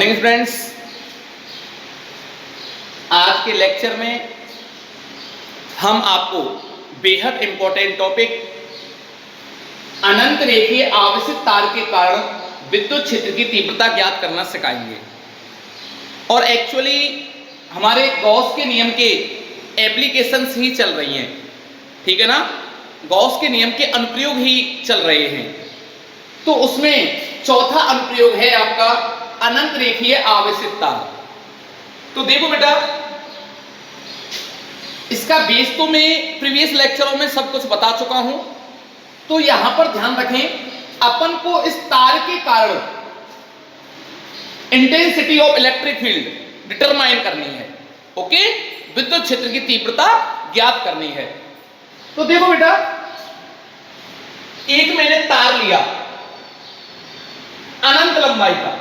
Morning friends, आज के lecture में हम आपको बेहद इंपॉर्टेंट टॉपिक अनंत रेखीय आवेशित तार के कारण विद्युत क्षेत्र की तीव्रता ज्ञात करना सिखाएंगे। और एक्चुअली हमारे गॉस के नियम के एप्लीकेशंस ही चल रही हैं, ठीक है ना। गॉस के नियम के अनुप्रयोग ही चल रहे हैं। तो उसमें चौथा अनुप्रयोग है आपका अनंत रेखीय आवेशित तार। तो देखो बेटा, इसका बेस तो मैं प्रीवियस लेक्चरों में सब कुछ बता चुका हूं। तो यहां पर ध्यान रखें, अपन को इस तार के कारण intensity of electric field determine करनी है। ओके, विद्युत क्षेत्र की तीव्रता ज्ञात करनी है। तो देखो बेटा, एक मैंने तार लिया अनंत लंबाई का,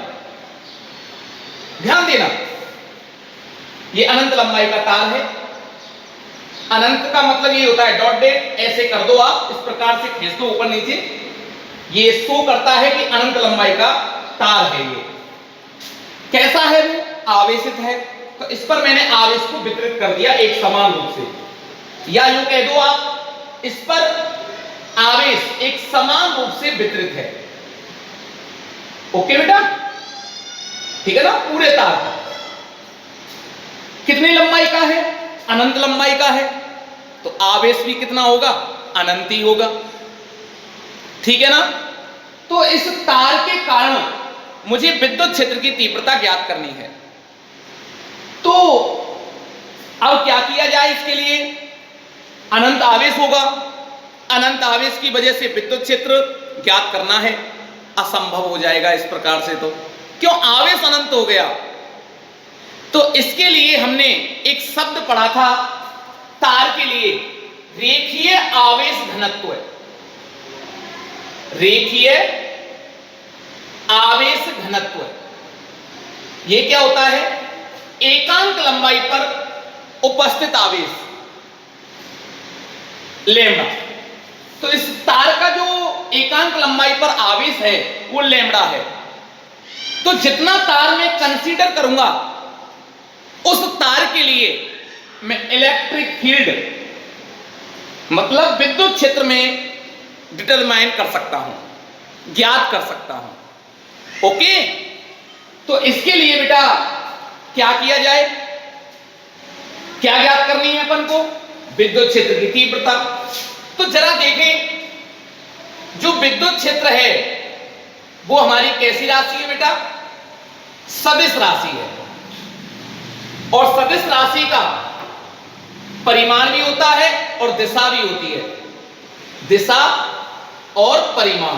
ध्यान देना, ये अनंत लंबाई का तार है। अनंत का मतलब ये होता है डॉट डेट, ऐसे कर दो आप, इस प्रकार से खींच दो ऊपर नीचे, ये शो करता है कि अनंत लंबाई का तार है। ये कैसा है? वो आवेशित है। तो इस पर मैंने आवेश को वितरित कर दिया एक समान रूप से, या यूं कह दो आप, इस पर आवेश एक समान रूप से वितरित है। ओके बेटा, ठीक है ना। पूरे तार का कितनी लंबाई का है? अनंत लंबाई का है। तो आवेश भी कितना होगा? अनंत ही होगा, ठीक है ना। तो इस तार के कारण मुझे विद्युत क्षेत्र की तीव्रता ज्ञात करनी है। तो अब क्या किया जाए इसके लिए? अनंत आवेश होगा, अनंत आवेश की वजह से विद्युत क्षेत्र ज्ञात करना है असंभव हो जाएगा इस प्रकार से। तो क्यों? आवेश अनंत हो गया। तो इसके लिए हमने एक शब्द पढ़ा था तार के लिए, रेखीय आवेश घनत्व। रेखीय आवेश घनत्व ये क्या होता है? एकांक लंबाई पर उपस्थित आवेश लैम्डा। तो इस तार का जो एकांक लंबाई पर आवेश है वो लैम्डा है। तो जितना तार मैं कंसीडर करूंगा उस तार के लिए मैं इलेक्ट्रिक फील्ड मतलब विद्युत क्षेत्र में डिटरमाइन कर सकता हूं, ज्ञात कर सकता हूं। ओके, तो इसके लिए बेटा क्या किया जाए? क्या ज्ञात करनी है अपन को? विद्युत क्षेत्र की तीव्रता। तो जरा देखें, जो विद्युत क्षेत्र है वो हमारी कैसी राशि है बेटा? सदिश राशि है। और सदिश राशि का परिमाण भी होता है और दिशा भी होती है, दिशा और परिमाण।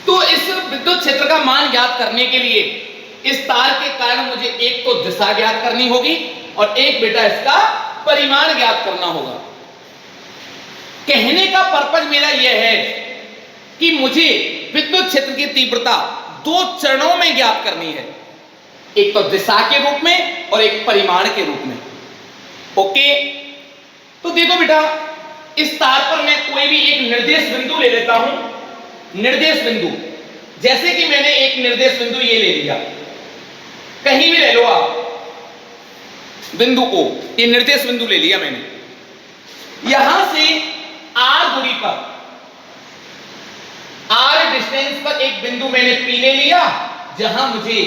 तो इस विद्युत क्षेत्र का मान ज्ञात करने के लिए इस तार के कारण मुझे एक तो दिशा ज्ञात करनी होगी और एक बेटा इसका परिमाण ज्ञात करना होगा। कहने का पर्पज मेरा यह है कि मुझे विद्युत क्षेत्र की तीव्रता दो चरणों में ज्ञात करनी है, एक तो दिशा के रूप में और एक परिमाण के रूप में। ओके, तो देखो बेटा, इस तार पर मैं कोई भी एक निर्देश बिंदु ले लेता हूं। निर्देश बिंदु, जैसे कि मैंने एक निर्देश बिंदु ये ले लिया, कहीं भी ले लो आप बिंदु को, ये निर्देश बिंदु ले लिया मैंने। यहां से r दूरी पर, r डिस्टेंस पर एक बिंदु मैंने P ले लिया जहां मुझे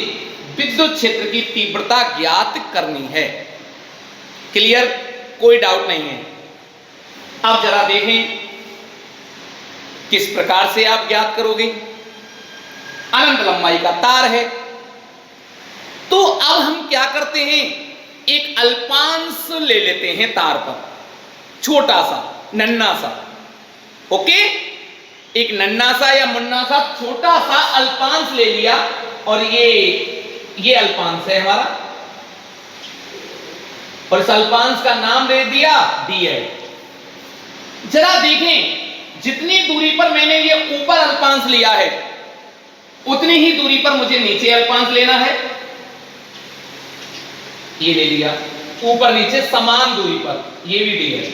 विद्युत क्षेत्र की तीव्रता ज्ञात करनी है। क्लियर? कोई डाउट नहीं है। अब जरा देखें किस प्रकार से आप ज्ञात करोगे। अनंत लंबाई का तार है, तो अब हम क्या करते हैं, एक अल्पांश ले लेते हैं तार पर, छोटा सा, नन्ना सा। ओके, एक नन्ना सा या मुन्ना सा छोटा सा अल्पांश ले लिया और ये अल्पांश है हमारा, और इस अल्पांश का नाम दे दिया dl। जरा देखें, जितनी दूरी पर मैंने ये ऊपर अल्पांश लिया है उतनी ही दूरी पर मुझे नीचे अल्पांश लेना है। ये ले लिया ऊपर नीचे समान दूरी पर, ये भी dl,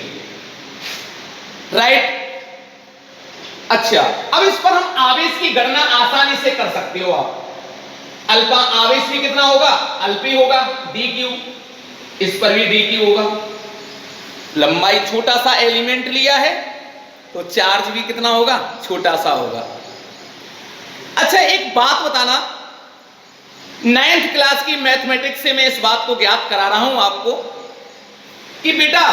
राइट। अच्छा, अब इस पर हम आवेश की गणना आसानी से कर सकते हो आप। अल्पा आवेश भी कितना होगा, अल्पी होगा, डी क्यू। इस पर भी डी क्यू होगा। लंबाई छोटा सा एलिमेंट लिया है तो चार्ज भी कितना होगा, छोटा सा होगा। अच्छा एक बात बताना, 9th क्लास की मैथमेटिक्स से मैं इस बात को ज्ञात करा रहा हूं आपको कि बेटा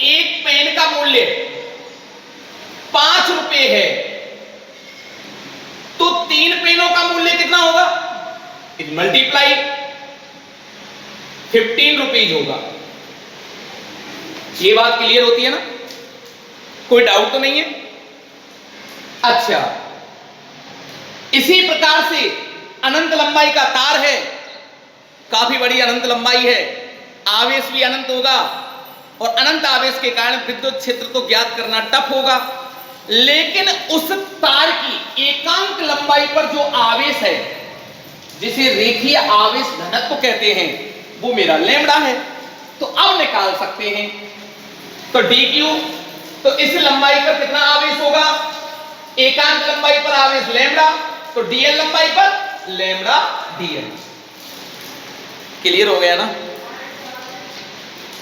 एक पेन का मूल्य 5 रुपए है तो 3 पेनों का मूल्य कितना होगा, मल्टीप्लाई 15 रुपीज होगा। ये बात क्लियर होती है ना, कोई डाउट तो नहीं है। अच्छा इसी प्रकार से अनंत लंबाई का तार है, काफी बड़ी अनंत लंबाई है, आवेश भी अनंत होगा और अनंत आवेश के कारण विद्युत क्षेत्र तो ज्ञात करना टफ होगा, लेकिन उस तार की एकांक लंबाई पर जो आवेश है जिसे रेखीय आवेश घनत्व कहते हैं वो मेरा लैम्बडा है। तो अब निकाल सकते हैं, तो डी क्यू, तो इस लंबाई पर कितना आवेश होगा, एकांक लंबाई पर आवेश लैम्बडा, तो डीएल लंबाई पर लैम्बडा डीएल। क्लियर हो गया ना,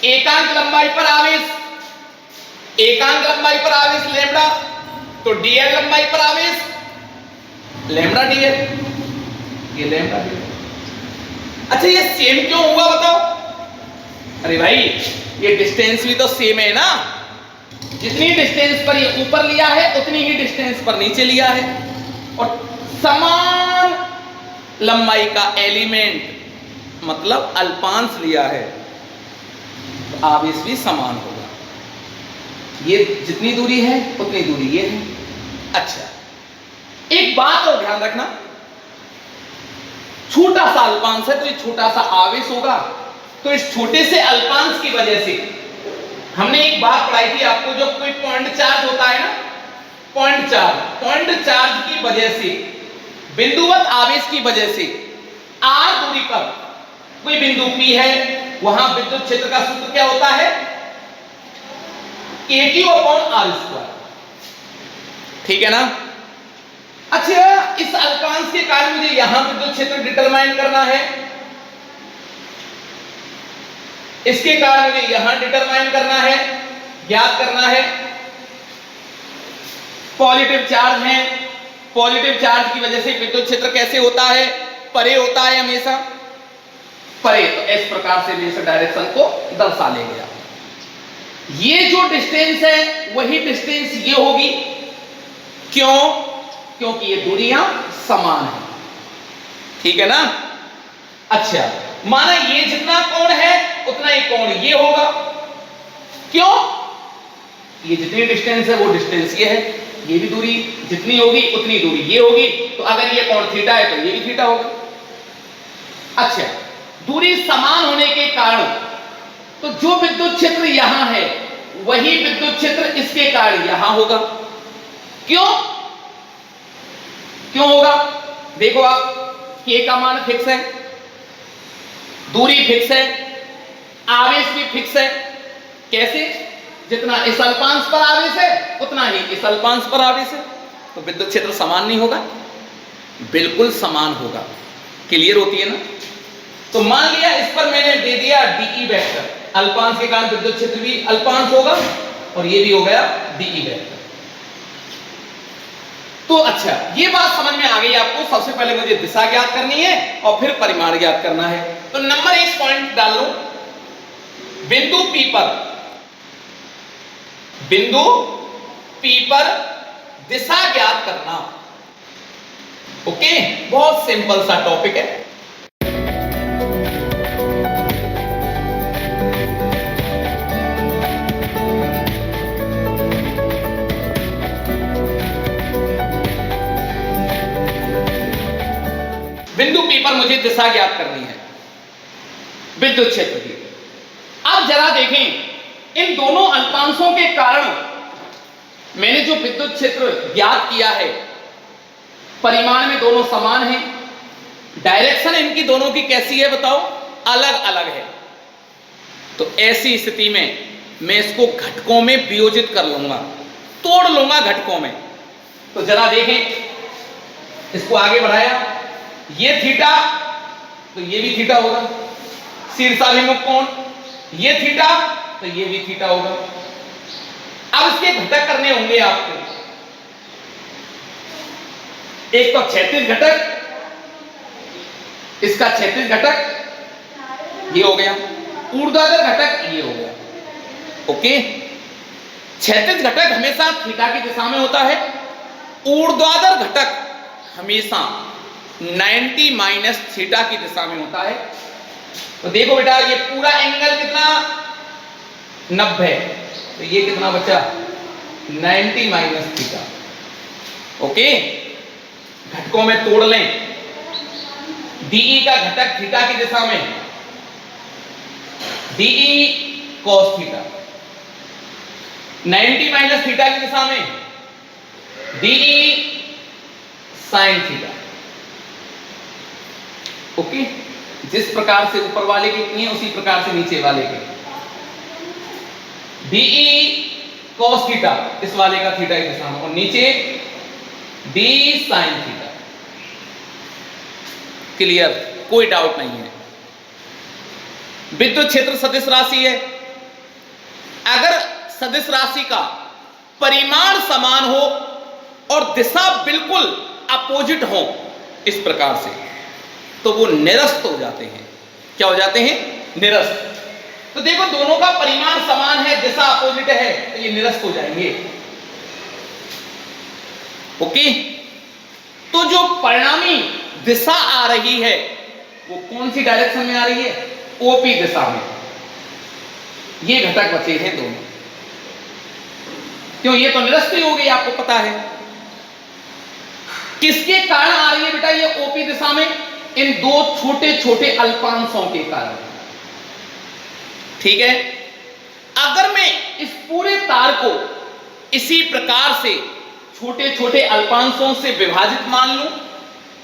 एकांक लंबाई पर आवेश, एकांक लंबाई पर आवेश लैम्बडा, तो डीएल लंबाई पर आवेश लैम्बडा डीएल, ये लैम्बडा डीएल। अच्छा ये सेम क्यों हुआ बताओ, अरे भाई ये डिस्टेंस भी तो सेम है ना, जितनी डिस्टेंस पर ये ऊपर लिया है उतनी ही डिस्टेंस पर नीचे लिया है और समान लंबाई का एलिमेंट मतलब अल्पांश लिया है तो आवेश भी समान होगा। ये जितनी दूरी है उतनी दूरी ये है। अच्छा एक बात और ध्यान रखना, छोटा सा अल्पांश है तो ये छोटा सा आवेश होगा, तो इस छोटे से अल्पांश की वजह से हमने एक बात पढ़ाई थी आपको, जो कोई पॉइंट चार्ज होता है ना, पॉइंट चार्ज की वजह से, बिंदुवत आवेश की वजह से r दूरी पर कोई बिंदु P है, वहां विद्युत क्षेत्र का सूत्र क्या होता है, kq/r²। ठीक है ना। अच्छा इस अल्पांश के कारण मुझे यहां विद्युत क्षेत्र डिटरमाइन करना है, इसके कारण मुझे यहां डिटरमाइन करना है, ज्ञात करना है। पॉजिटिव चार्ज है, पॉजिटिव चार्ज की वजह से विद्युत क्षेत्र कैसे होता है, परे होता है हमेशा, परे, तो इस प्रकार से मैं इस डायरेक्शन को दर्शा लेंगे। ये जो डिस्टेंस है वही डिस्टेंस ये होगी, क्यों, क्योंकि ये दूरियां समान है। ठीक है ना। अच्छा माना ये जितना कोण है उतना ही कोण ये होगा, क्यों, ये जितनी डिस्टेंस है वो डिस्टेंस ये है, ये भी दूरी जितनी होगी उतनी दूरी ये होगी, तो अगर ये कोण थीटा है तो ये भी थीटा होगा। अच्छा दूरी समान होने के कारण तो जो विद्युत क्षेत्र यहां है वही विद्युत क्षेत्र इसके कारण यहां होगा, क्यों, क्यों होगा, देखो आप k का मान फिक्स है, दूरी फिक्स है, आवेश भी फिक्स है। कैसे, जितना इस अल्पांश पर आवेश है उतना ही इस अल्पांश पर आवेश है, तो विद्युत क्षेत्र समान नहीं होगा, बिल्कुल समान होगा। क्लियर होती है ना। तो मान लिया इस पर मैंने दे दिया डीई वेक्टर, अल्पांश के कारण विद्युत क्षेत्र भी अल्पांश होगा और ये भी हो गया डीई वेक्टर। तो अच्छा ये बात समझ में आ गई आपको। सबसे पहले मुझे दिशा ज्ञात करनी है और फिर परिमाण ज्ञात करना है। तो नंबर 1 पॉइंट डाल लो, बिंदु P पर दिशा ज्ञात करना। ओके, बहुत सिंपल सा टॉपिक है। बिंदु P पर मुझे दिशा ज्ञात करनी है विद्युत क्षेत्र की। अब जरा देखें इन दोनों अल्पांशों के कारण मैंने जो विद्युत क्षेत्र ज्ञात किया है, परिमाण में दोनों समान हैं, डायरेक्शन इनकी दोनों की कैसी है बताओ, अलग अलग है। तो ऐसी स्थिति में मैं इसको घटकों में वियोजित कर लूंगा, तोड़ लूंगा घटकों में। तो जरा देखें, इसको आगे बढ़ाया, ये थीटा, तो ये भी थीटा होगा। शीर्षाभिमुख कोण, ये थीटा, तो ये भी थीटा होगा। अब इसके घटक करने होंगे आपको। एक तो क्षैतिज घटक, इसका क्षैतिज घटक ये हो गया, ऊर्ध्वाधर घटक ये हो गया। ओके, क्षैतिज घटक हमेशा थीटा की दिशा में होता है, ऊर्ध्वाधर घटक हमेशा 90 माइनस थीटा की दिशा में होता है। तो देखो बेटा, ये पूरा एंगल कितना 90, तो ये कितना बचा 90 माइनस थीटा। ओके, घटकों में तोड़ लें, डीई का घटक थीटा की दिशा में, d E cos theta, 90 minus theta की दिशा में डीई साइन थीटा। ओके, जिस प्रकार से ऊपर वाले के किए उसी प्रकार से नीचे वाले के, डीई कॉस थीटा इस वाले का थीटा की दिशा में, और नीचे डी साइन थीटा। क्लियर, कोई डाउट नहीं है। विद्युत क्षेत्र सदिश राशि है। अगर सदिश राशि का परिमाण समान हो और दिशा बिल्कुल अपोजिट हो इस प्रकार से, तो वो निरस्त हो जाते हैं। क्या हो जाते हैं? निरस्त। तो देखो, दोनों का परिमाण समान है, दिशा अपोजिट है, तो ये निरस्त हो जाएंगे। ओके, तो जो परिणामी दिशा आ रही है वो कौन सी डायरेक्शन में आ रही है? ओपी दिशा में। ये घटक बचे हैं दोनों, क्यों? ये तो निरस्त ही हो गई, आपको पता है। किसके कारण आ रही है बेटा ये ओपी दिशा में? इन दो छोटे छोटे अल्पांशों के कारण। ठीक है, अगर मैं इस पूरे तार को इसी प्रकार से छोटे छोटे अल्पांशों से विभाजित मान लूं,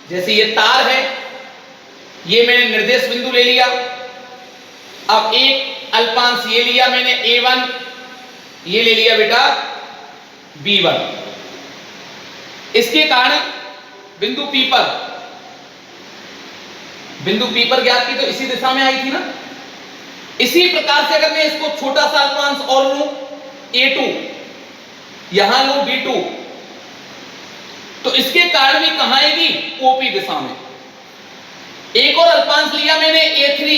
जैसे ये तार है, ये मैंने निर्देश बिंदु ले लिया, अब एक अल्पांश ये लिया मैंने A1, ये ले लिया बेटा B1। इसके कारण बिंदु P पर ज्ञात की तो इसी दिशा में आई थी ना। इसी प्रकार से अगर मैं इसको छोटा सा अल्पांश और लूं A2, यहां लूं B2, तो इसके कारण भी कहां आएगी? OP दिशा में। एक और अल्पांश लिया मैंने A3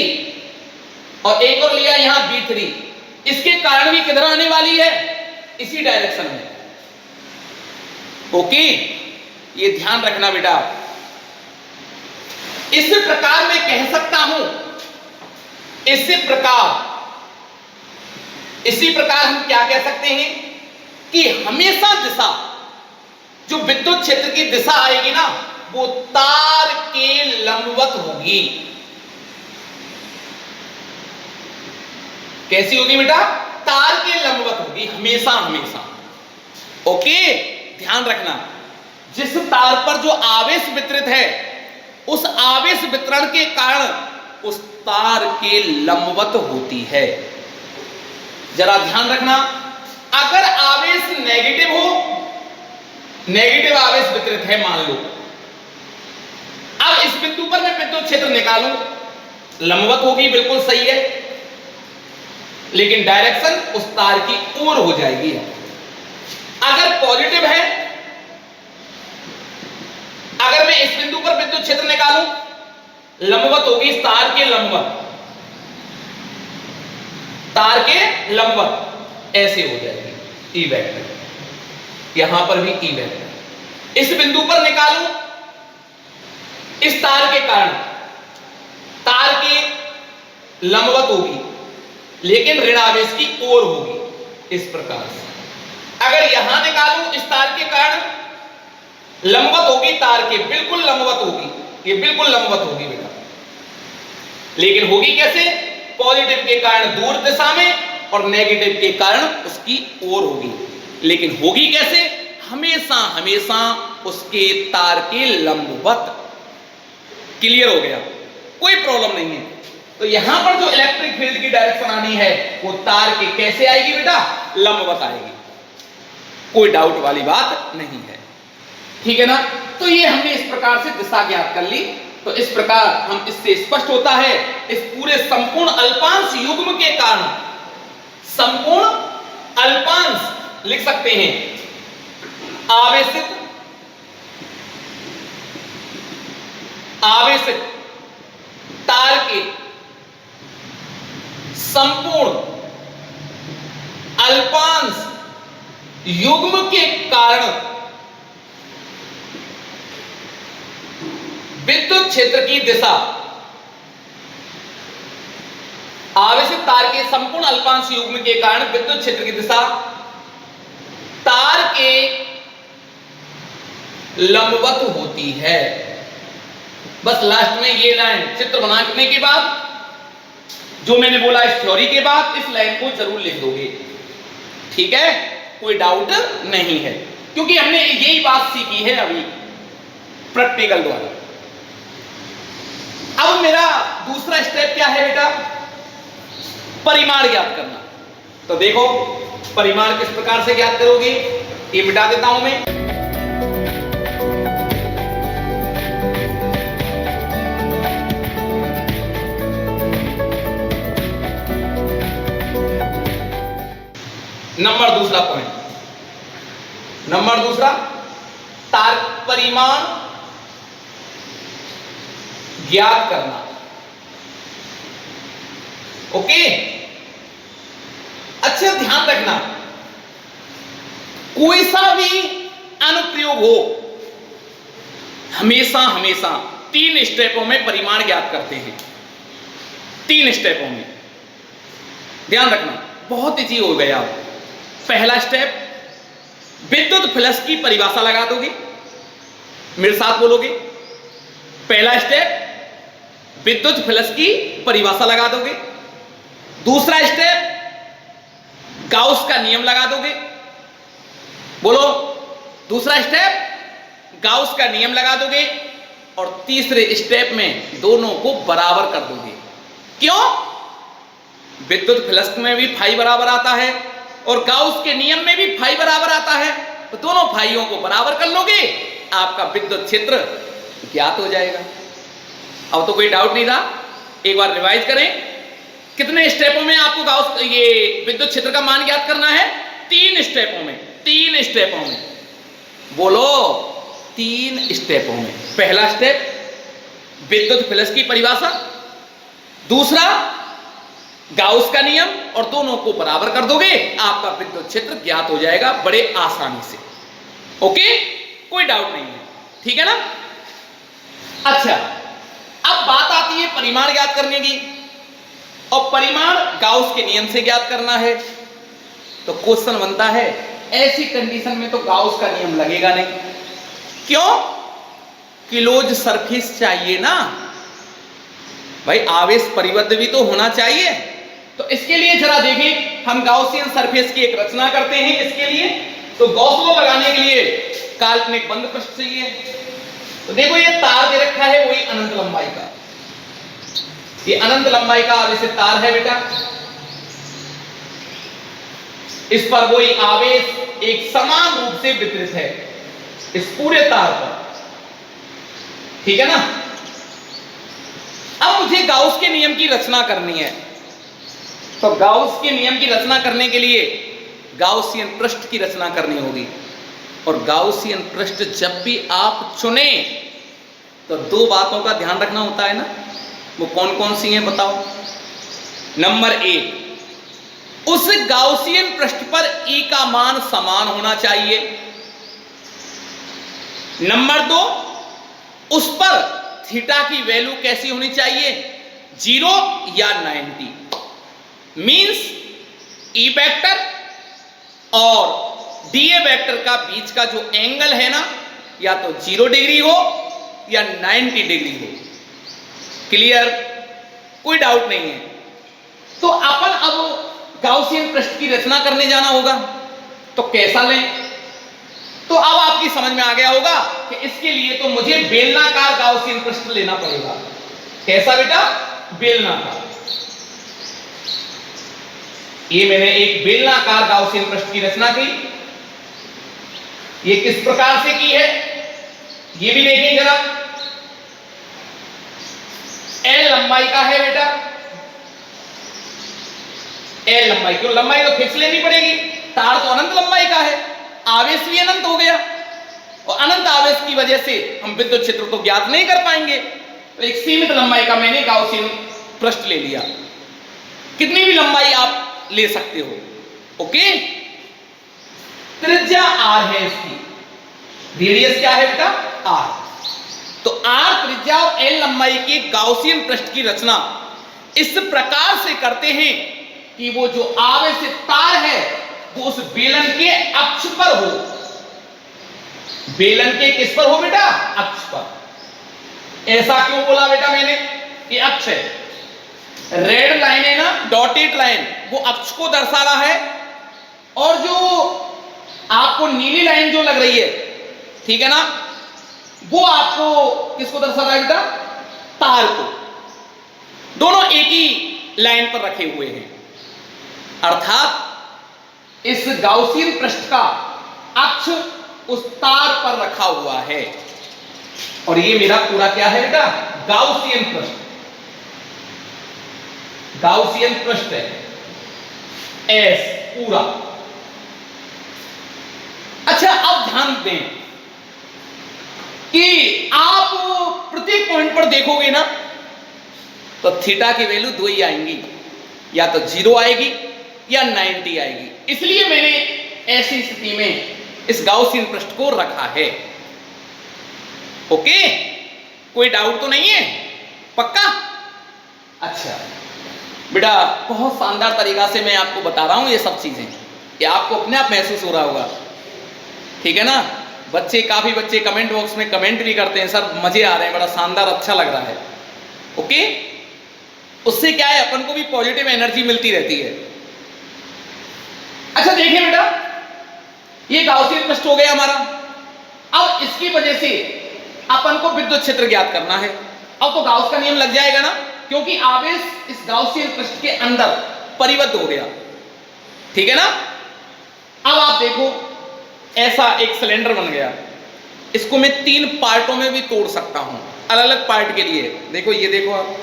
और एक और लिया यहां B3, इसके कारण भी किधर आने वाली है? इसी डायरेक्शन में। ओके, ये ध्यान रखना बेटा। इस प्रकार मैं कह सकता हूं, इसी प्रकार हम क्या कह सकते हैं कि हमेशा दिशा, जो विद्युत क्षेत्र की दिशा आएगी ना, वो तार के लंबवत होगी। कैसी होगी बेटा? तार के लंबवत होगी, हमेशा हमेशा। ओके, ध्यान रखना, जिस तार पर जो आवेश वितरित है, उस आवेश वितरण के कारण उस तार के लंबवत होती है। जरा ध्यान रखना, अगर आवेश नेगेटिव हो, नेगेटिव आवेश वितरित है मान लो, अब इस बिंदु पर मैं विद्युत क्षेत्र निकालूं, लंबवत होगी, बिल्कुल सही है, लेकिन डायरेक्शन उस तार की ओर हो जाएगी। अगर पॉजिटिव है, अगर मैं इस बिंदु पर विद्युत क्षेत्र निकालूं, लंबवत होगी तार के लंबवत, तार के लंबवत ऐसे हो जाएगी, ई वेक्टर। यहां पर भी ई वेक्टर। इस बिंदु पर निकालूं, इस तार के कारण तार के लंबवत होगी, लेकिन ऋण आवेश की ओर होगी, इस प्रकार से। अगर यहां निकालूं, इस तार के कारण लंबवत होगी, तार के बिल्कुल लंबवत होगी, ये बिल्कुल लंबवत होगी बेटा, लेकिन होगी कैसे? पॉजिटिव के कारण दूर दिशा में और नेगेटिव के कारण उसकी ओर होगी, लेकिन होगी कैसे? हमेशा हमेशा उसके तार के लंबवत। क्लियर हो गया? कोई प्रॉब्लम नहीं है। तो यहां पर जो इलेक्ट्रिक फील्ड की डायरेक्शन आनी है वो तार के कैसे आएगी बेटा? लंबवत आएगी। कोई डाउट वाली बात नहीं है, ठीक है ना? तो ये हमने इस प्रकार से दिशा ज्ञात कर ली। तो इस प्रकार हम इससे स्पष्ट होता है इस पूरे संपूर्ण अल्पांश युग्म के कारण, संपूर्ण अल्पांश लिख सकते हैं, आवेशित तार के संपूर्ण अल्पांश युग्म के कारण विद्युत क्षेत्र की दिशा, आवेशित तार के संपूर्ण अल्पांश युग्म के कारण विद्युत क्षेत्र की दिशा तार के लंबवत होती है। बस लास्ट में ये लाइन चित्र बनाने के बाद जो मैंने बोला इस थ्योरी के बाद इस लाइन को जरूर लिख दोगे, ठीक है, कोई डाउट नहीं है, क्योंकि हमने यही बात सीखी है अभी प्रैक्टिकल द्वारा। अब मेरा दूसरा स्टेप क्या है बेटा, परिमाण ज्ञात करना। तो देखो परिमाण किस प्रकार से ज्ञात करोगे, ये मिटा देता हूं मैं। नंबर दूसरा पॉइंट, नंबर दूसरा तार परिमाण ज्ञात करना। ओके, अच्छा ध्यान रखना, कोई सा भी अनुप्रयोग हो हमेशा हमेशा 3 स्टेपों में परिमाण ज्ञात करते हैं, 3 स्टेपों में ध्यान रखना, बहुत इजी हो गया। पहला स्टेप, विद्युत फ्लक्स की परिभाषा लगा दोगे, मेरे साथ बोलोगे। पहला स्टेप विद्युत फ्लक्स की परिभाषा लगा दोगे। दूसरा स्टेप गाउस का नियम लगा दोगे, बोलो। दूसरा स्टेप गाउस का नियम लगा दोगे और तीसरे स्टेप में दोनों को बराबर कर दोगे। क्यों? विद्युत फ्लक्स में भी फाई बराबर आता है और गाउस के नियम में भी फाई बराबर आता है, तो दोनों फाइयों को बराबर कर लोगे, आपका विद्युत क्षेत्र ज्ञात हो जाएगा। अब तो कोई डाउट नहीं रहा, एक बार रिवाइज करें। कितने स्टेपों में आपको गाउस ये विद्युत क्षेत्र का मान ज्ञात करना है? 3 स्टेपों में, 3 स्टेपों में, बोलो 3 स्टेपों में। पहला स्टेप विद्युत फ्लक्स की परिभाषा, दूसरा गाउस का नियम, और दोनों को बराबर कर दोगे, आपका विद्युत क्षेत्र ज्ञात हो जाएगा बड़े आसानी से। ओके, कोई डाउट नहीं है, ठीक है ना। अच्छा, अब बात आती है परिमाण ज्ञात करने की, और परिमाण गाउस के नियम से ज्ञात करना है। तो क्वेश्चन बनता है, ऐसी कंडीशन में तो गाउस का नियम लगेगा नहीं। क्यों? क्लोज सरफेस चाहिए ना भाई, आवेश परिबद्ध भी तो होना चाहिए। तो इसके लिए जरा देखें, हम गाउसियन सरफेस की एक रचना करते हैं। इसके लिए तो गॉस लॉ लगाने के लिए काल्पनिक बंद पृष्ठ चाहिए। तो देखो ये तार दे रखा है वही अनंत लंबाई का, ये अनंत लंबाई का आवेशित तार है बेटा। इस पर वही आवेश एक समान रूप से वितरित है इस पूरे तार पर, ठीक है ना। अब मुझे गाउस के नियम की रचना करनी है, तो गाउस के नियम की रचना करने के लिए गाउसियन पृष्ठ की रचना करनी होगी। और गाउसियन पृष्ठ जब भी आप चुने तो 2 बातों का ध्यान रखना होता है ना, वो कौन कौन सी हैं बताओ। नंबर 1, उस गाउसियन पृष्ठ पर E का मान समान होना चाहिए। नंबर 2, उस पर थीटा की वैल्यू कैसी होनी चाहिए, 0 या 90। मींस E वेक्टर और DA वेक्टर का बीच का जो एंगल है ना, या तो 0 डिग्री हो या 90 डिग्री हो। क्लियर? कोई डाउट नहीं है। तो अपन अब गाउसियन पृष्ठ की रचना करने जाना होगा, तो कैसा लें? तो अब आपकी समझ में आ गया होगा कि इसके लिए तो मुझे बेलनाकार गाउसियन पृष्ठ लेना पड़ेगा। कैसा बेटा? बेलनाकार। ये मैंने एक बेलनाकार गाउसियन पृष्ठ की रचना की। ये किस प्रकार से की है ये भी देखें जरा। एल लंबाई का है बेटा, एल लंबाई, क्यों लंबाई तो फिक्स लेनी पड़ेगी, तार तो अनंत लंबाई का है, आवेश भी अनंत हो गया, और अनंत आवेश की वजह से हम विद्युत क्षेत्र को ज्ञात नहीं कर पाएंगे। तो एक सीमित लंबाई का मैंने गाउसियन पृष्ठ ले लिया, कितनी भी लंबाई आप ले सकते हो, ओके। त्रिज्या आर है इसकी, रेडियस क्या है बेटा, आर। तो आर त्रिज्या और एल लंबाई के गाउसियन पृष्ठ की रचना इस प्रकार से करते हैं कि वो जो आवेशित तार है वो उस बेलन के अक्ष पर हो, बेलन के किस पर हो बेटा, अक्ष पर। ऐसा क्यों बोला बेटा मैंने, ये अक्ष है, रेड लाइन है ना, डॉटेड लाइन, वो अक्ष को दर्शा रहा है, और जो आपको नीली लाइन जो लग रही है, ठीक है ना, वो आपको किसको दर्शा रहा है बेटा, तार को। दोनों एक ही लाइन पर रखे हुए हैं, अर्थात इस गाउसियन पृष्ठ का अक्ष उस तार पर रखा हुआ है, और ये मेरा पूरा क्या है बेटा, गाउसियन पृष्ठ, गाउसियन पृष्ठ है, एस पूरा। अच्छा, अब ध्यान दें कि आप प्रत्येक पॉइंट पर देखोगे ना तो थीटा की वैल्यू 2 ही आएंगी, या तो 0 आएगी या 90 आएगी, इसलिए मैंने ऐसी स्थिति में इस गाउसियन पृष्ठ को रखा है, ओके। कोई डाउट तो नहीं है, पक्का? अच्छा बेटा, बहुत शानदार तरीका से मैं आपको बता रहा हूं ये सब चीजें, ये आपको अपने आप महसूस हो रहा होगा, ठीक है ना। बच्चे, काफी बच्चे कमेंट बॉक्स में कमेंट भी करते हैं, सर मजे आ रहे हैं, बड़ा शानदार, अच्छा लग रहा है, ओके। उससे क्या है, अपन को भी पॉजिटिव एनर्जी मिलती रहती है। अच्छा देखिए बेटा, ये गाउसियन पृष्ठ हो गया हमारा। अब इसकी वजह से अपन को विद्युत क्षेत्र ज्ञात करना है। अब तो गाउस का नियम लग जाएगा ना, क्योंकि आवेश इस गाउसियन पृष्ठ के अंदर परिबद्ध हो गया, ठीक है ना। अब आप देखो, ऐसा एक सिलेंडर बन गया, इसको मैं 3 पार्टों में भी तोड़ सकता हूं, अलग अलग पार्ट के लिए। देखो, ये देखो आप,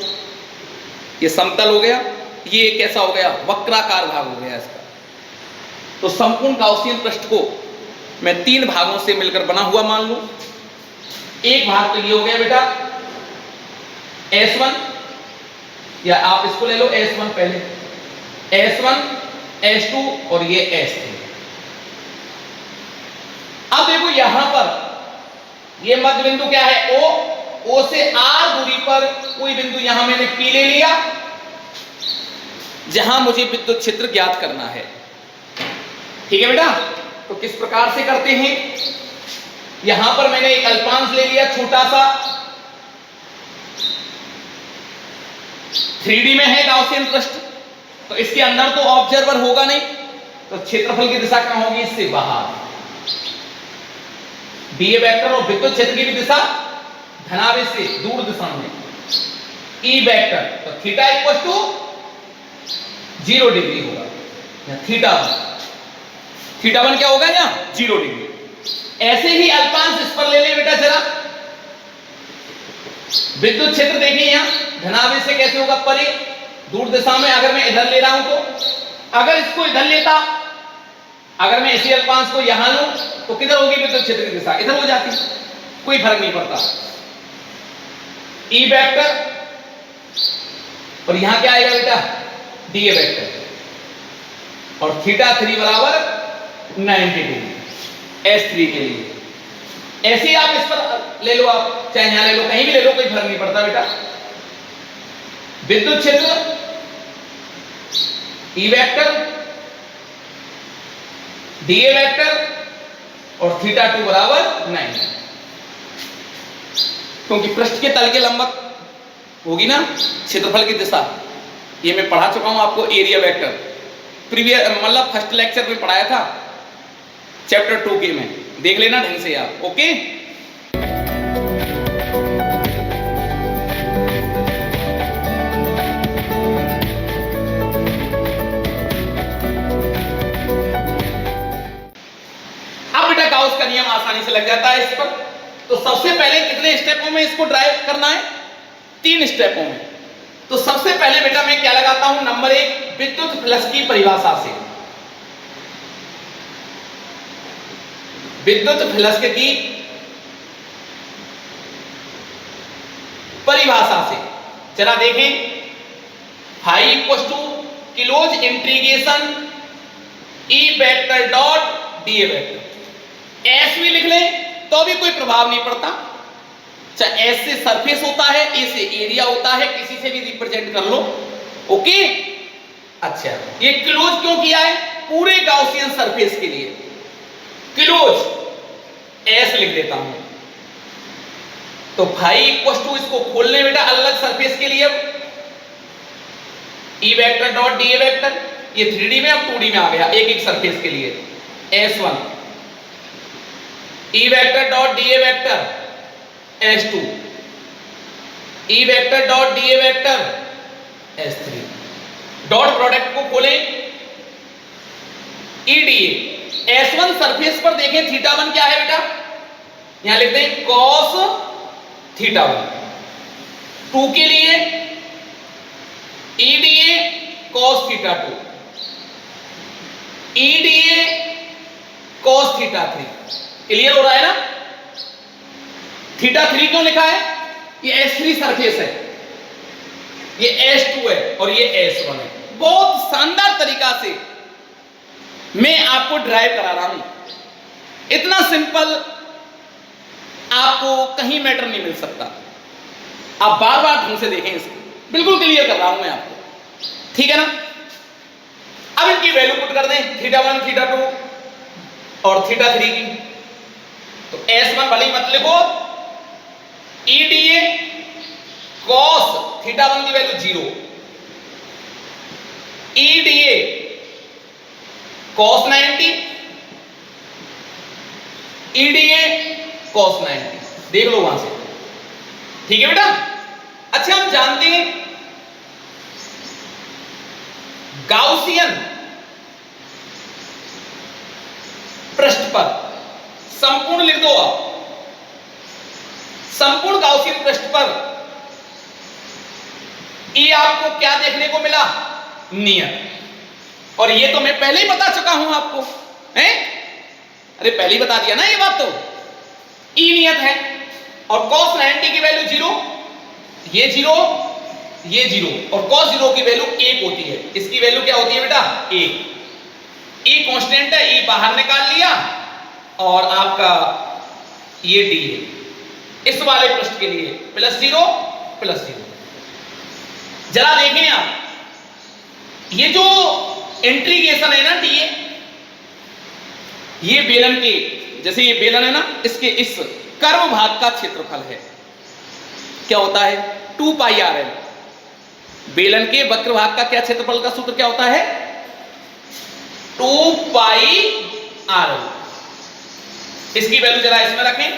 ये समतल हो गया, ये कैसा हो गया, वक्राकार भाग हो गया इसका। तो संपूर्ण गाउसियन पृष्ठ को मैं 3 भागों से मिलकर बना हुआ मान लूं। एक भाग तो ये हो गया बेटा S1, या आप इसको ले लो S1 पहले, S1, S2 और ये S3। अब देखो यहां पर ये मध्य बिंदु क्या है, O से R दूरी पर कोई बिंदु यहां मैंने P ले लिया, जहां मुझे विद्युत क्षेत्र ज्ञात करना है, ठीक है बेटा। तो किस प्रकार से करते हैं, यहां पर मैंने एक अल्पांश ले लिया छोटा सा, 3D में है गाउसियन पृष्ठ, तो इसके अंदर तो ऑब्जर्वर होगा नहीं, तो क्षेत्रफल की दिशा कहां होगी, इससे बाहर। डीए वेक्टर और विद्युत क्षेत्र की भी दिशा धनावेश से दूर दिशा में, ई वेक्टर, तो थीटा इक्वल टू 0 डिग्री होगा, थीटा 1 क्या होगा यहाँ, 0 डिग्री। ऐसे ही अल्पांश इस पर ले ले बेटा जरा, विद्युत क्षेत्र देखिए यहाँ धनावेश से कैसे होगा, परे दूर दिशा में। अगर मैं इधर ले रहा हूं तो, अगर इसको इधर लेता, अगर मैं इसी अल्पांश को यहां लूं तो किधर होगी विद्युत क्षेत्र की दिशा, इधर हो जाती, कोई फर्क नहीं पड़ता। ई वेक्टर, और यहां क्या आएगा बेटा, डीए वेक्टर, और थीटा 3 बराबर 90 डिग्री S3 के लिए। ऐसे ही आप इस पर ले लो, आप चाहे यहां ले लो, कहीं भी ले लो, कोई फर्क नहीं पड़ता बेटा। विद्युत क्षेत्र ई वेक्टर, डीए वेक्टर और थीटा 2 बराबर 90, क्योंकि पृष्ठ के तल के लंबवत होगी ना क्षेत्रफल की दिशा। ये मैं पढ़ा चुका हूं आपको, एरिया वेक्टर, प्रीवियस मतलब फर्स्ट लेक्चर में पढ़ाया था, चैप्टर 2 के में, देख लेना ढंग से आप, ओके। अब बेटा गाउस का नियम आसानी से लग जाता है इस पर। तो सबसे पहले कितने स्टेपों में इसको ड्राइव करना है, 3 स्टेपों में। तो सबसे पहले बेटा मैं क्या लगाता हूं, नंबर 1 विद्युत फ्लक्स की परिभाषा से, विद्युत फ्लक्स की परिभाषा से जरा देखें, phi equal to close integration E vector dot d vector. S भी लिख लें तो भी कोई प्रभाव नहीं पड़ता, चाहे एस से सरफेस होता है, ए से एरिया होता है, किसी से भी रिप्रेजेंट कर लो। ओके, अच्छा ये क्लोज क्यों किया है, पूरे गाउसियन सरफेस के लिए क्लोज एस लिख देता हूं। तो फाई इक्वल टू, इसको खोलने बेटा अलग सरफेस के लिए ई वेक्टर डॉट डी वेक्टर, ये 3D में अब 2D में आ गया, एक एक सरफेस के लिए S1 ई vector dot d vector S2 ई vector dot d vector S3। Dot product को खोलें, EDA S1 सरफेस पर देखें θ1 क्या है बेटा, यहां लिखते हैं cos θ1। 2 के लिए EDA cos θ2, EDA cos θ3। Clear हो रहा है ना। θ3 क्यों लिखा है, ये S3 सरफेस है, ये S2 है और ये S1 है। बहुत शानदार तरीका से मैं आपको ड्राइव करा रहा हूं, इतना सिंपल आपको कहीं मैटर नहीं मिल सकता। आप बार बार ढंग से देखें इसको, बिल्कुल क्लियर कर रहा हूं मैं आपको, ठीक है ना। अब इनकी वैल्यू पुट कर दें, θ1 θ2 और θ3 की। तो S1 भले मत लिखो, EDA cos θ1 की value 0, EDA cos 90, EDA cos 90, देख लो वहां से, ठीक है बेटा। अच्छा हम जानते हैं गाउसियन पृष्ठ पर, संपूर्ण लिख दो आप, संपूर्ण गाउसियन पृष्ठ पर ये आपको क्या देखने को मिला, नियत। और ये तो मैं पहले ही बता चुका हूं आपको, हैं? अरे पहले ही बता दिया ना ये बात, तो ई नियत है और cos 90 की वैल्यू 0, ये 0, ये 0 और cos 0 की वैल्यू 1 होती है। इसकी वैल्यू क्या होती है बेटा, 1। ई कांस्टेंट है, ई बाहर निकाल लिया और आपका ये डी है। इस वाले पृष्ठ के लिए +0 +0। जरा देखें आप, ये जो इंटीग्रेशन है ना डी, ये बेलन के, जैसे ये बेलन है ना, इसके इस कर्व भाग का क्षेत्रफल है, क्या होता है 2πrl। बेलन के वक्र भाग का क्या क्षेत्रफल का सूत्र क्या होता है, 2πrl। इसकी वैल्यू जरा इसमें रखें,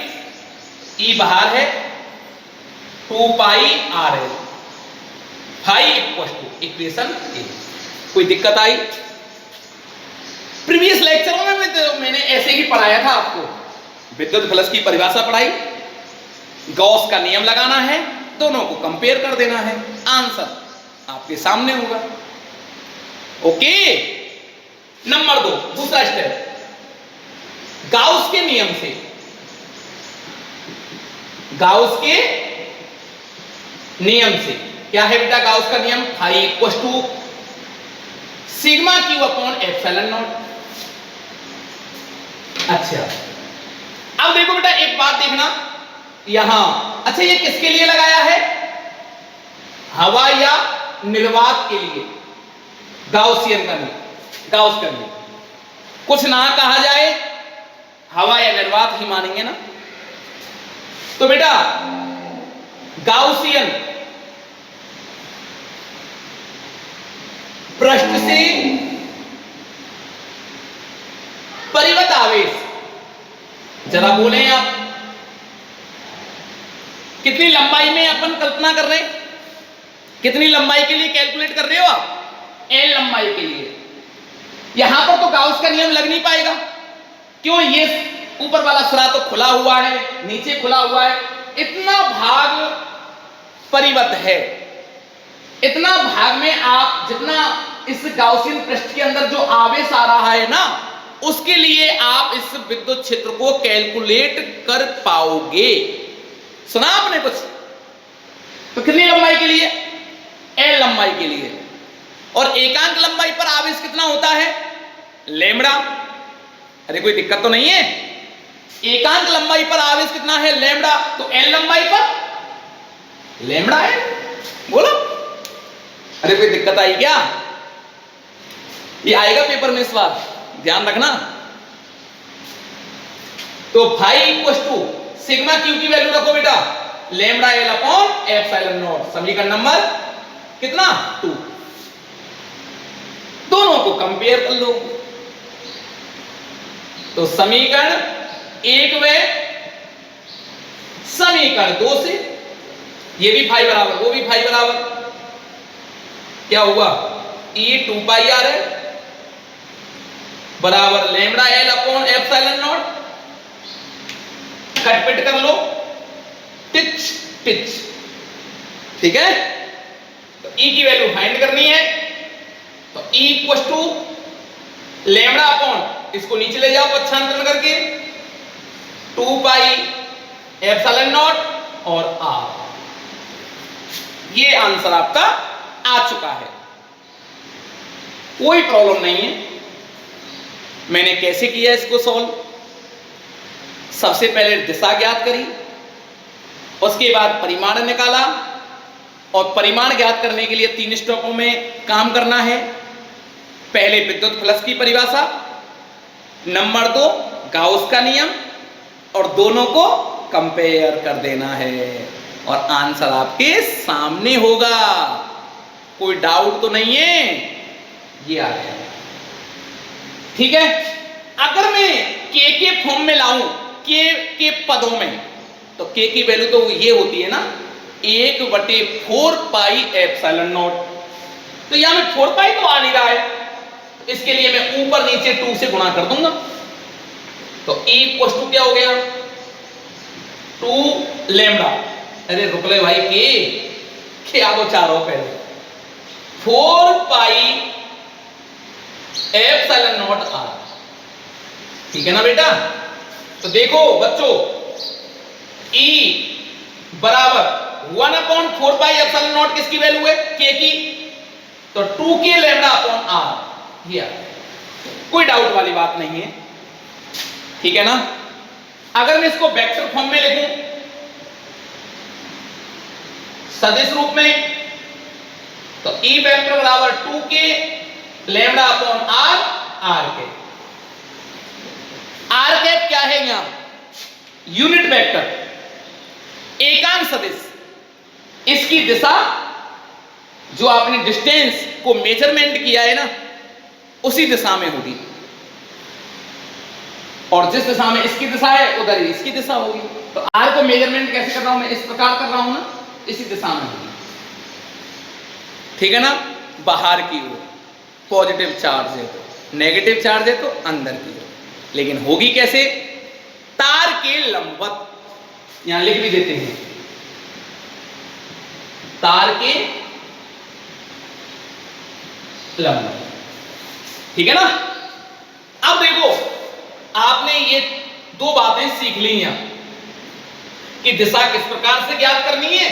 ई बाहर है, 2πrl, phi equal to equation A. कोई दिक्कत आई? प्रीवियस लेक्चरों में तो मैंने ऐसे ही पढ़ाया था आपको, विद्युत फ्लक्स की परिभाषा पढ़ाई, गॉस का नियम लगाना है, दोनों को कंपेयर कर देना है, आंसर आपके सामने होगा। ओके, नंबर 2, दूसरा स्टेप, गाउस के नियम से, गाउस के नियम से क्या है बेटा, गाउस का नियम phi equal to sigma q upon epsilon naught. अच्छा अब देखो बेटा एक बात देखना यहां, अच्छा ये किसके लिए लगाया है, हवा या निर्वात के लिए, गाउसियन का नियम, गाउस का नियम। कुछ ना कहा जाए, हवा या निर्वात ही मानेंगे ना। तो बेटा गाउसियन पृष्ठ से परिवत आवेश, जरा बोले आप, कितनी लंबाई में अपन कल्पना कर रहे हैं, कितनी लंबाई के लिए कैलकुलेट कर रहे हो आप, एल लंबाई के लिए। यहां पर तो गाउस का नियम लग नहीं पाएगा, क्यों, ये ऊपर वाला सिरा तो खुला हुआ है, नीचे खुला हुआ है, इतना भाग परिवत है, इतना भाग में आप जितना इस गाउसियन पृष्ठ के अंदर जो आवेश आ रहा है ना, उसके लिए आप इस विद्युत क्षेत्र को कैलकुलेट कर पाओगे। सुना आपने कुछ? तो कितनी लंबाई के लिए? एल लंबाई के लिए। और एकांक लंबाई पर आवेश कितना होता है? लैम्बडा। अरे कोई दिक्कत तो नहीं है? एकांक लंबाई पर आवेश कितना है? लैम्बडा। तो एल लंबाई पर लैम्बडा है। बोलो, अरे कोई दिक्कत आई क्या? ये आएगा पेपर में इस बार, ध्यान रखना। तो phi equals to sigma q की वैल्यू रखो बेटा, lambda L upon epsilon naught. समीकरण नंबर कितना? 2। दोनों को कंपेयर कर लो। तो समीकरण 1 व समीकरण 2 से ये भी फाई बराबर, वो भी फाई बराबर, क्या हुआ? E 2 पाई आर है बराबर lambda L upon epsilon naught. कटपिट कर लो, टिच टिच, ठीक है। तो E की वैल्यू फाइंड करनी है, तो E equal to lambda upon, इसको नीचे ले जाओ पक्षांतरण करके, 2 पाई एप्सिलॉन नॉट और R। ये आंसर आपका आ चुका है, कोई प्रॉब्लम नहीं है। मैंने कैसे किया इसको सॉल्व? सबसे पहले दिशा ज्ञात करी, उसके बाद परिमाण निकाला, और परिमाण ज्ञात करने के लिए 3 स्टेपों में काम करना है। पहले विद्युत फ्लक्स की परिभाषा, नंबर 2 गाउस का नियम, और दोनों को कंपेयर कर देना है, और आंसर आपके सामने होगा। कोई डाउट तो नहीं है? ये आ गया, ठीक है। अगर मैं के फॉर्म में लाऊं, के पदों में, तो के की वैल्यू तो ये होती है ना 1/4 पाई एप्सिलॉन नॉट। तो यहां में 4 पाई तो आ नहीं रहा है, तो इसके लिए मैं ऊपर नीचे 2 से गुणा कर दूंगा। तो E इक्वल टू क्या हो गया? 2 लैम्बडा, अरे रुक ले भाई, के आपको 4 हो पहले, 4 पाई एप्सिलॉन नॉट आर, ठीक है ना बेटा। तो देखो बच्चों, E बराबर 1/4 पाई एप्सिलॉन नॉट किसकी वैल्यू है? के की। तो 2k लैम्बडा अपॉन आर, ये कोई डाउट वाली बात नहीं है, ठीक है ना। अगर मैं इसको वेक्टर फॉर्म में लिखूं, सदिश रूप में, तो E वेक्टर बराबर 2k lambda upon R, R के। आर कैप क्या है? यहां यूनिट वेक्टर, एकांक सदिश। इसकी दिशा जो आपने डिस्टेंस को मेजरमेंट किया है ना, उसी दिशा में होगी, और जिस दिशा में इसकी दिशा है उधर ही इसकी दिशा होगी। तो आर को मेजरमेंट कैसे कर रहा हूं मैं? इस प्रकार कर रहा हूं ना, इसी दिशा में होगी, ठीक है ना। बाहर की ओर पॉजिटिव चार्ज है तो, नेगेटिव चार्ज है तो अंदर की ओर। लेकिन होगी कैसे? तार के लंबवत, यहां लिख भी देते हैं, तार के लंबवत, ठीक है ना। अब देखो, आपने ये 2 बातें सीख ली हैं कि दिशा किस प्रकार से ज्ञात करनी है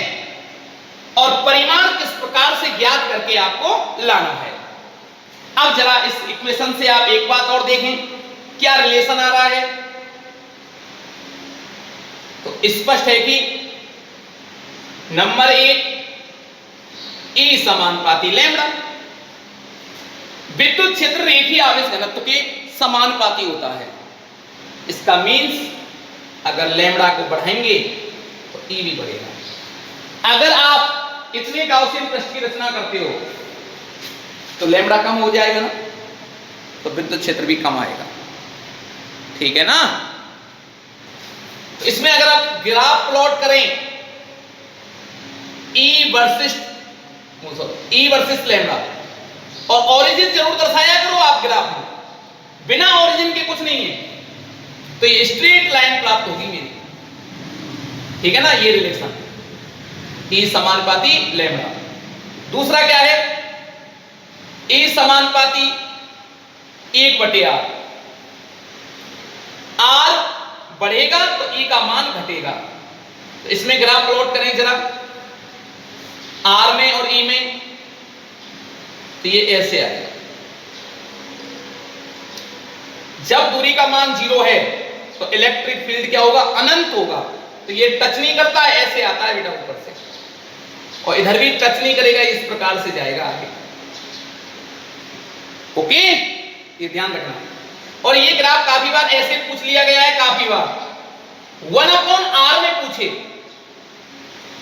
और परिमाण किस प्रकार से ज्ञात करके आपको लाना है। अब जरा इस इक्वेशन से आप एक बात और देखें, क्या रिलेशन आ रहा है? तो स्पष्ट है कि नंबर 1 E समानुपाती लैम्बडा, विद्युत क्षेत्र रेखीय आवेश घनत्व के समानुपाती होता है। इसका मीन्स अगर लैम्बडा को बढ़ाएंगे तो E भी बढ़ेगा। अगर आप इतने गाउसियन पृष्ठ की रचना करते हो तो लैम्बडा कम हो जाएगा ना, तो विद्युत क्षेत्र भी कम आएगा, ठीक है ना। तो इसमें अगर आप ग्राफ प्लॉट करें, E वर्सेस लैम्बडा, और ओरिजिन जरूर दर्शाया करो आप ग्राफ में, बिना ओरिजिन के कुछ नहीं है, तो ये स्ट्रेट लाइन प्राप्त होगी मेरी, ठीक है ना। ये रिलेशन E समानुपाती लैम्बडा, दूसरा क्या है, ए समानुपाती 1/r। आर बढ़ेगा तो ए का मान घटेगा। तो इसमें ग्राफ प्लॉट करें जरा, आर में और ई में, तो ये ऐसे आएगा। जब दूरी का मान 0 है तो इलेक्ट्रिक फील्ड क्या होगा, अनंत होगा। तो ये टच नहीं करता है, ऐसे आता है बेटा ऊपर से, और इधर भी टच नहीं करेगा, इस प्रकार से जाएगा आगे। ओके, ये ध्यान रखना। और ये ग्राफ काफी बार ऐसे पूछ लिया गया है, काफी बार 1/r में पूछे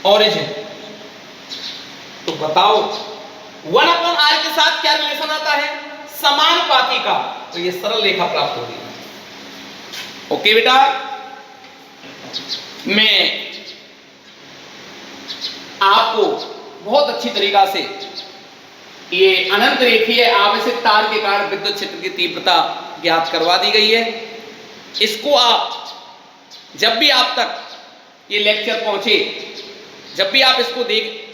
ओरिजिन। तो बताओ 1/r के साथ क्या रिलेशन आता है, समानुपाती का। तो ये सरल रेखा प्राप्त होगी। ओके बेटा, मैं आपको बहुत अच्छी तरीका से ये अनंत रेखीय आवेशित तार के कारण विद्युत क्षेत्र की तीव्रता ज्ञात करवा दी गई है। इसको आप जब भी आप तक ये लेक्चर पहुंचे, जब भी आप इसको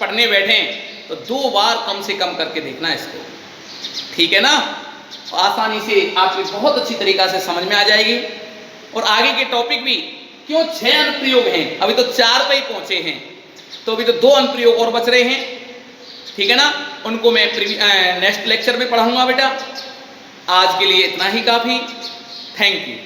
पढ़ने बैठें, तो 2 बार कम से कम करके देखना इसको, ठीक है ना। आसानी से आपकी बहुत अच्छी तरीका से समझ में आ जाएगी। और आगे के टॉपिक भी, क्यों 6 अनुप्रयोग हैं, अभी तो 4 पे ही पहुंचे हैं, तो अभी तो 2 अनुप्रयोग और बच रहे हैं, ठीक है ना। उनको मैं नेक्स्ट लेक्चर में पढ़ाऊंगा बेटा। आज के लिए इतना ही काफी। Thank you.